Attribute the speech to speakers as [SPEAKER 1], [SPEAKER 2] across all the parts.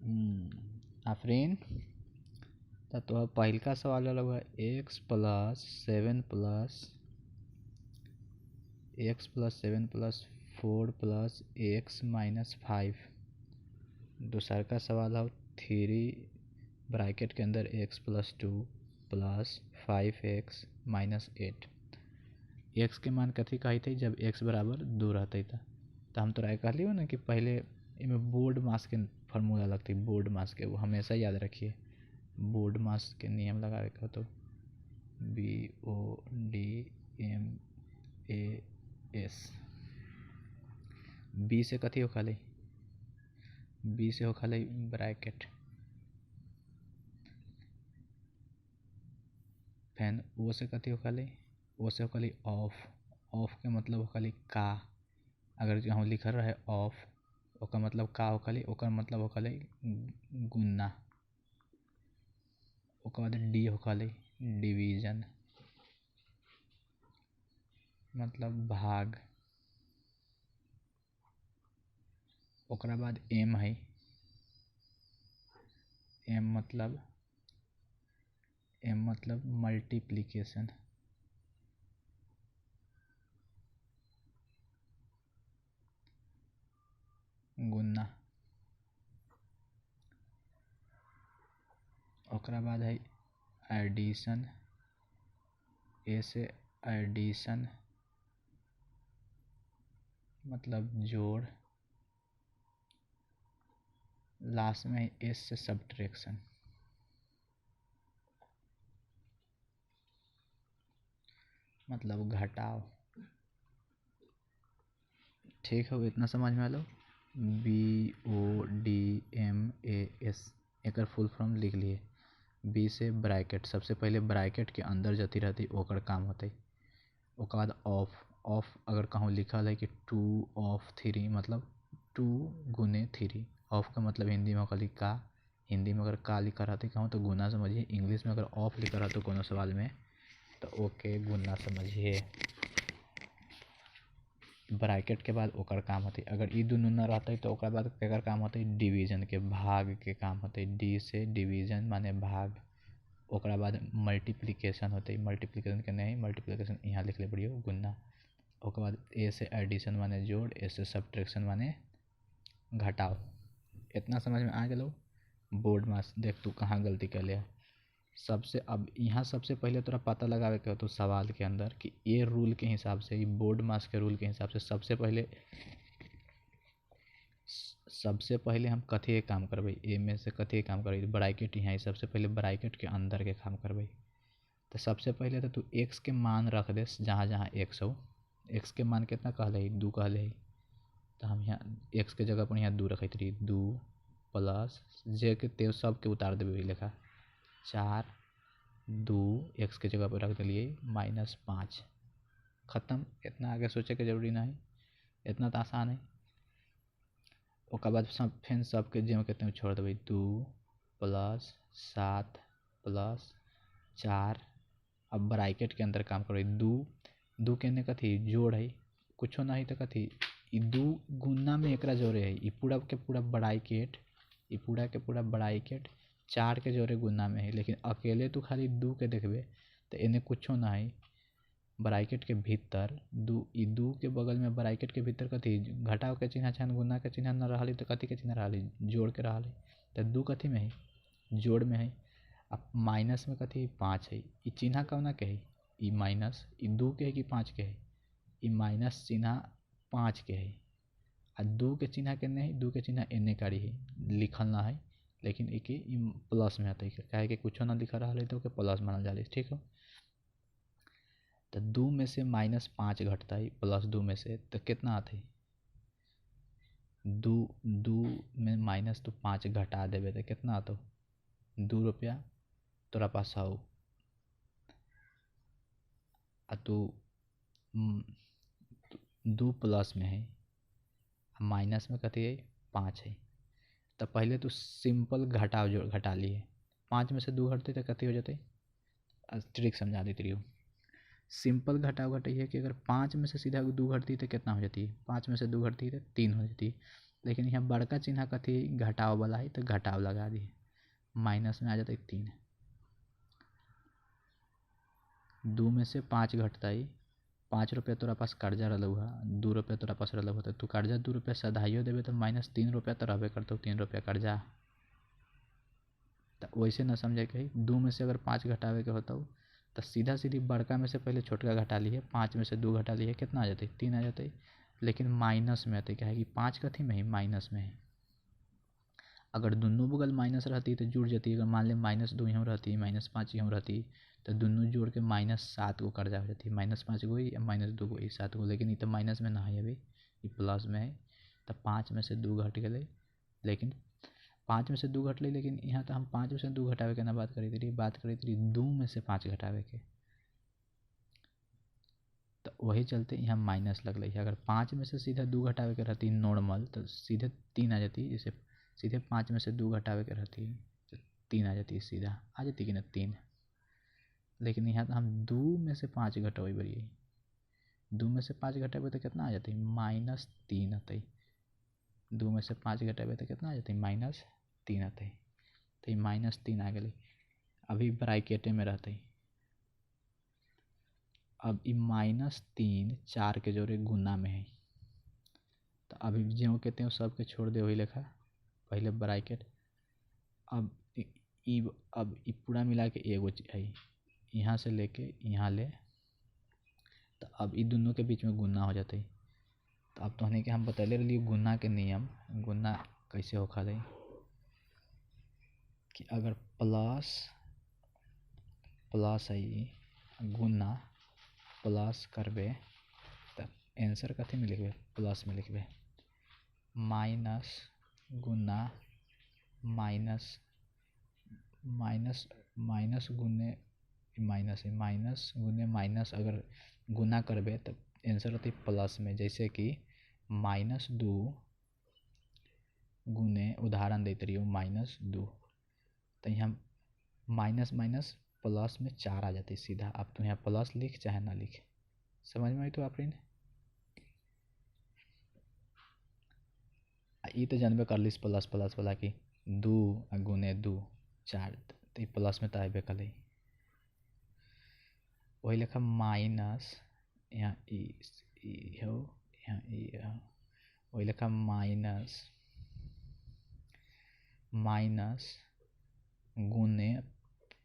[SPEAKER 1] आफरीन, तो पहल का सवाल लगा x plus seven plus 4 plus x minus 5। दूसरा का सवाल है 3 ब्रैकेट के अंदर x plus 2 plus 5x minus 8। X के मान कथी कही थे जब एक्स बराबर 2 रहते था। तो हम तोरा कहलियो ना कि पहले इमें बोर्ड मास के फार्मूला लगती, बोर्ड मास के, वो हमेशा याद रखिए। बोर्ड मास के नियम लगावे के तो BODMAS। बी से कथी हो खाली, बी से हो खाली ब्रैकेट, फैन ओ से कथी हो खाली, ओ से हो खाली ऑफ। ऑफ के मतलब हो खाली का, अगर जो हम लिखल रहे ऑफ ओका मतलब का हो खाली, ओकर मतलब हो खाली गुना। ओकर बाद डी हो खाली डिवीजन, मतलब भाग। ओकरा बाद एम है, एम मतलब मल्टीप्लिकेशन। गुना। ओकरा बाद है एडिशन, ए से एडिशन मतलब जोड़। लास्ट में एस से सब्ट्रैक्शन, मतलब घटाव। ठीक है, इतना समझ में आलो। BODMAS एक फुल फॉर्म लिख लिए। बी से ब्रैकेट, सबसे पहले ब्रैकेट के अंदर जती रहती ओकर काम होते। ओकर बाद ऑफ, ऑफ अगर कहूँ लिखल है कि 2 ऑफ 3 मतलब 2 गुने 3। ऑफ का मतलब हिंदी में खाली का, हिंदी में अगर का लिखा रहती कहूँ तो गुना समझिए, इंग्लिश में अगर ऑफ लिखा रहता कोनो सवाल में तो ओके गुना समझिए। ब्रैकेट के बाद ओकर काम होते, अगर ई दुनू न रहते तो ओकर बाद केकर काम होते, डिवीजन के, भाग के काम होते। डी से डिवीजन माने भाग। ओकरा बाद मल्टीप्लिकेशन होते, मल्टीप्लिकेशन के नहीं, मल्टीप्लिकेशन यहाँ लिख ले पड़ियो गुना। ओकर बाद ए से एडिशन माने जोड़, ए से सब्ट्रैक्शन माने घटाव। इतना समझ में आ गेलो। बोर्ड मास देख तू कहाँ गलती कर लिया। सबसे अब यहाँ सबसे पहले तोरा पता लगावे के हो तो सवाल के अंदर कि ये रूल के हिसाब से, ये बोर्ड मास के रूल के हिसाब से सबसे पहले हम कथी के काम करबे, ए में से कथी के काम करबे, ब्रैकेट यहाँ सबसे पहले ब्रैकेट के अंदर के काम करबे। तो सबसे पहले तो तू एक्स के मान रख दे जहाँ जहाँ एक्स हो। एक्स के मान कितना कहले, 2 कहले। तो हम यहाँ एक्स के जगह पर यहाँ 2 रखते रही, 2 प्लस जे के ते सब के उतार देवे लेखा 4, 2 एक्स के जगह पर रख दिलिए माइनस 5। ख़त्म। इतना आगे सोचे के जरूरी नहीं, इतना तो आसान है। ओकर बाद फिर सबके जे के तें छोड़ देवे, 2 प्लस 7 प्लस 4। अब ब्रैकेट के अंदर काम करो, 2 के ने कथी जोड़ है, कुछो नहीं तो कथी, 2 गुना में एकरा जोड़े है, ये पूरा के पूरा ब्रैकेट, ये पूरा के पूरा ब्रैकेट 4 के जोड़े गुना में है। लेकिन अकेले तो खाली 2 के देखबे तो इन्हें कुछो ना है। ब्रैकेट के भीतर 2 के बगल में ब्रैकेट के भीतर कथी घटाव के चिन्ह छन, गुना के चिन्ह न रहा तो कथी के चिन्ह रहा, जोड़ के रहा। तो 2 कथी में है, जोड़ में है। अब माइनस में कथी 5 है, ये चिन्ह कौना के है, ये माइनस, ये 2 के है कि 5 के है, ये माइनस चिन्ह 5 के है। आ 2 के चिन्ह के नहीं, 2 के चिन्ह एने कारी है, लिखल ना है, लेकिन एक प्लस में आता है, काहे कि कुछो ना लिखा रहा तो के प्लस मानल जाला। ठीक है, तो 2 में से माइनस 5 घटता है, प्लस 2 में से तो कितना आता है, 2 में माइनस तो 5 घटा देवे तो कितना आता, 2 रुपया तोरा पास हो। आ तू 2 प्लस में है, माइनस में कथी है 5 है। तो पहले तो सिंपल घटाव जो घटा लिए, 5 में से 2 घटते तो कथी हो जाते, ट्रिक समझा देती रही हूँ। सिंपल घटाव घटाई है कि अगर 5 में से सीधा 2 घटती तो कितना हो जाती है, 5 में से 2 घटती तो 3 हो जाती है। लेकिन यहाँ बड़का चिन्ह कथी घटाव वाला है तो घटाव लगा दी, माइनस में आ जाता है 3। 2 में से 5 घटता है, 5 रुपया तोरा पास कर्जा रहल है, 2 रुपया तोरा पास रहल तो तू कर्जा 2 रुपया सधाइयो देवे तो -3 रुपया तो रहबे करते, 3 रुपया कर्जा। तो वैसे न समझे के 2 में से अगर 5 घटावे के होता तो सीधा सीधी बड़का में से पहले छोटका घटा लिए, 5 में से 2 घटा लिए, कितना आ जाते 3 आ जाते। लेकिन माइनस में आते, क्या है कि 5 कथी में है माइनस में है। अगर दोनों बगल माइनस रहती तो जुड़ जाती, अगर मान ले -2 यहाँ रहती, -5 यहाँ रहती तो दोनों जोड़ के -7 गो कर्जा हो जाती, -5 गो या -2 गो 7 गो। लेकिन ये तो माइनस में ना है, अभी ये प्लस में है तो 5 में से 2 घट गए। लेकिन 5 में से 2 घटले, लेकिन यहाँ तो हम 5 में से 2 घटावे के ना बात करी थी, बात करी थी 2 में से 5 घटावे के। तो वही चलते यहाँ माइनस लगल है। अगर 5 में से सीधे 2 घटावे के रहती नॉर्मल तो सीधे 3 आ जाती, जैसे सीधे 5 में से 2 घटावे के रहती तो 3 आ जाती, सीधा आ जाती कि ना 3। लेकिन यहाँ तो हम 2 में से 5 घटवे बड़ी, 2 में से 5 घटेबे तो कितना आ जाती -3 आते। 2 में से 5 घटेबे तो कितना आ जाती -3 आते, तो ये -3 आ गई। अभी ब्रैकेटे में रहते। अब ये -3 4 के जोड़े गुना में है, तो अभी जो कहते हैं सबके छोड़ दे वही लेखा पहले ब्रैकेट। अब अब पूरा मिला के एगो है, यहाँ से लेके यहाँ ले, तो अब ये दोनों के बीच में गुना हो जाते। तो अब तो हमने के हम बतैले रही गुना के नियम, गुना कैसे होखा है कि अगर प्लस है गुना प्लस करबे तो आंसर कथी में लिखबे प्लस में लिखबे, माइनस गुना माइनस माइनस गुने माइनस है, माइनस गुने माइनस अगर गुना करबे तो आंसर होती प्लस में। जैसे कि -2 गुने उदाहरण देते रही -2, तो यहाँ माइनस माइनस प्लस में 4 आ जाती सीधा। अब तो यहाँ प्लस लिख चाहे ना लिख, समझ में आई तो आप ये तो जानबे कर ली प्लस प्लस वाला कि 2 गुने 2 4, तो प्लस में तो आबे कर। वही लेखा माइनस यहाँ हो यहाँ हो, वही लेखा माइनस गुने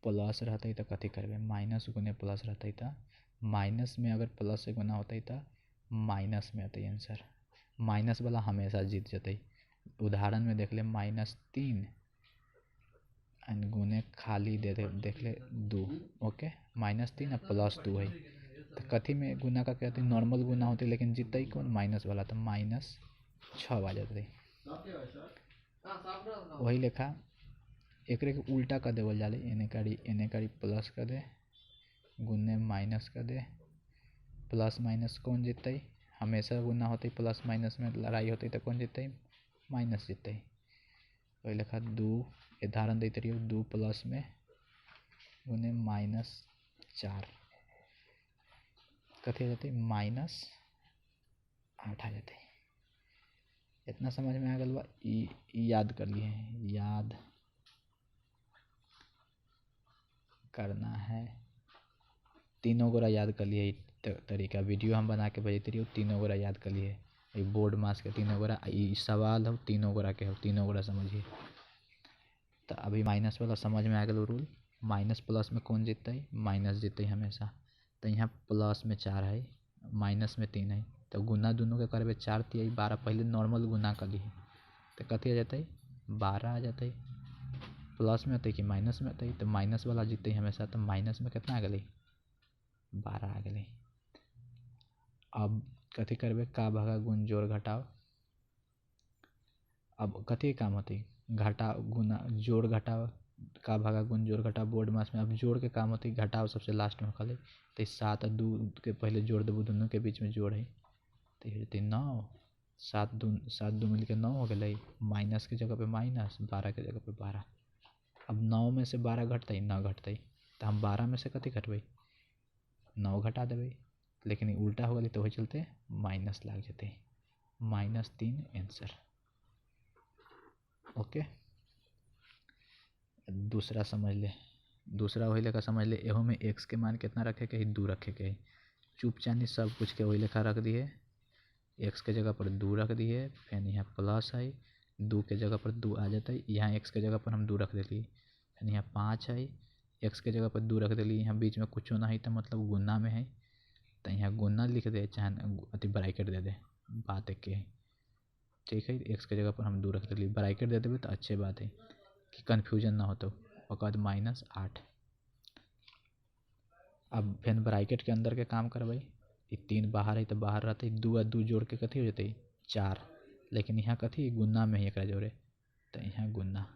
[SPEAKER 1] प्लस रहते तो कथी करबे, माइनस गुने प्लस रहते तो माइनस में अगर प्लस से गुना होते तो माइनस में आते आंसर। माइनस वाला हमेशा जीत जाते। उदाहरण में देख ले -3 एंड गुने खाली देख ले 2, ओके -3 और +2 है तो कथी में गुना का कहते हैं नॉर्मल गुना होते, लेकिन जीतते कौन माइनस वाला, तो -6 आ जाते। वही लेखा एक उल्टा कर देवल जाले, एने करी प्लस कर दे गुने माइनस कर दे, प्लस माइनस कौन जीतते, हमेशा गुना होते प्लस माइनस में लड़ाई होती तो कौन जीतते माइनस जीतते। वही लेखा 2 उदाहरण देते रहिए 2 प्लस में गुने -4 कथी आ जाते -8 आ जाते। इतना समझ में आ गया बा, याद कर लिए, याद करना है। तीनों गोरा याद कर लिए तरीका, वीडियो हम बना के भेजते रहिए तीनों गोरा याद कर लिए। ये बोर्ड मास के तीनों गोरा, ये सवाल हो तीनों गोरा के हो, तीनों गोरा समझिए। तो अभी माइनस वाला समझ में आ गया रूल, माइनस प्लस में कौन जीतता है माइनस जीतता है हमेशा। तो यहाँ प्लस में 4 है माइनस में 3 है, तो गुना दोनों के करबे 4 3 12, पहले नॉर्मल गुना कर लिए तो कथी आ जाता है 12 आ जाता है। प्लस में आता है कि माइनस में आता है, तो माइनस वाला जीतते है हमेशा, तो माइनस में कितना आ गई 12 आ गई। अब कथी करबे का भागा गुण जोड़ घटाव, अब कथी काम होती घटाव गुना जोड़ घटाव, का भागा गुण जोड़ घटाव बोर्ड मास में। अब जोड़ के काम होती घटाव सबसे लास्ट में खाली, तो 7 और 2 के पहले जोड़ देबू, दोनों के बीच में जोड़ है तो ये होती 9, 7 2 मिल के 9 हो गए, माइनस के जगह पे माइनस 12 के जगह पे 12। अब 9 में से 12 घटते ना घटते, तो हम 12 में से कथी घटबे 9 घटा देवे, लेकिन उल्टा हो गई तो वही चलते माइनस लग जाते, -3 आंसर। ओके। दूसरा समझ ले, दूसरा वही लेखा समझ ले, एहो में एक्स के मान कितना रखे के है, 2 रखे के है। चुपचानी सब कुछ के वही लेखा रख दिए, एक्स के जगह पर 2 रख दिए, फिर यहाँ प्लस है 2 के जगह पर 2 आ जाता है, यहाँ एक्स के जगह पर हम 2 रख देली, फिर यहाँ 5 है, एक्स के जगह पर 2 रख देली, यहाँ बीच में कुछ नहीं तो मतलब गुना में है तो यहाँ गुना लिख दे चाहे अति ब्रैकेट दे दे, बात एक है। ठीक है, एक्स के जगह पर हम 2 रख देली, ब्रैकेट दे देवे तो अच्छे बात है कि कन्फ्यूजन ना हो। तो बाद -8। अब फिर ब्रैकेट के अंदर के काम करबै, 3 बाहर है तो बाहर रहते, 2 और 2 जोड़ के कथी हो जाते 4, लेकिन यहाँ कथी गुना में ही एक जोड़े तो यहाँ गुना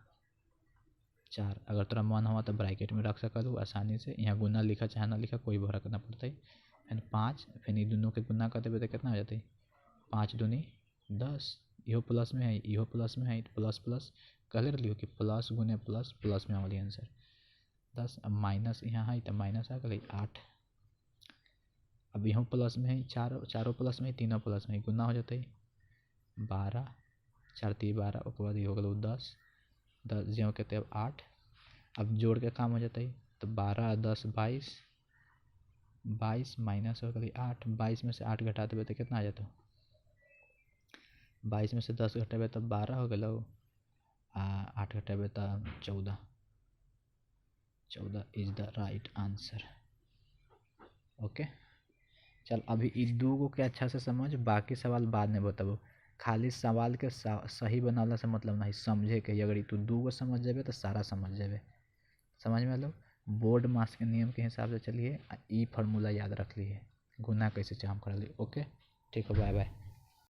[SPEAKER 1] 4। अगर तोरा मन हुआ तो ब्रैकेट में रख सकल आसानी से, यहाँ गुना लिखा चाहे ना लिखा कोई फर्क ना पड़ता। फिर 5, फिर दोनों के गुना कर देवे तो कितना हो जाता 5 दूनी 10, इहो प्लस में है इहो प्लस में है, प्लस प्लस कहले रही कि प्लस गुने प्लस, प्लस में वाली आंसर 10। अब माइनस यहाँ है तो माइनस आ गई 8। अब यहाँ प्लस में है, चारों प्लस में है, तीनों प्लस में है, गुना हो जाता है 12, 4 3 12, उसके बाद ये हो गया 10 जो कहते हैं 8। अब जोड़ के काम हो जाता है तो 12 10 22, 22 माइनस हो गई 8, 22 में से 8 घटा देवे तो कितना आ जाता, 22 में से 10 घटेबे तो 12 हो गलो, 8 घटेबे तो 14। 14 is the right answer. Okay चल, अभी ई 2 को के अच्छा से समझ, बाकी सवाल बाद में बताबो। खाली सवाल के सही बनाला से मतलब नहीं, समझे के। अगर तू 2 को समझ जाबे तो सारा समझ जाबे। समझ में आलो। बोर्ड मास के नियम के हिसाब से चलिए, ई फार्मूला याद रख लिए, गुना कैसे काम कर लिए। ओके ठीक है, बाय बाय।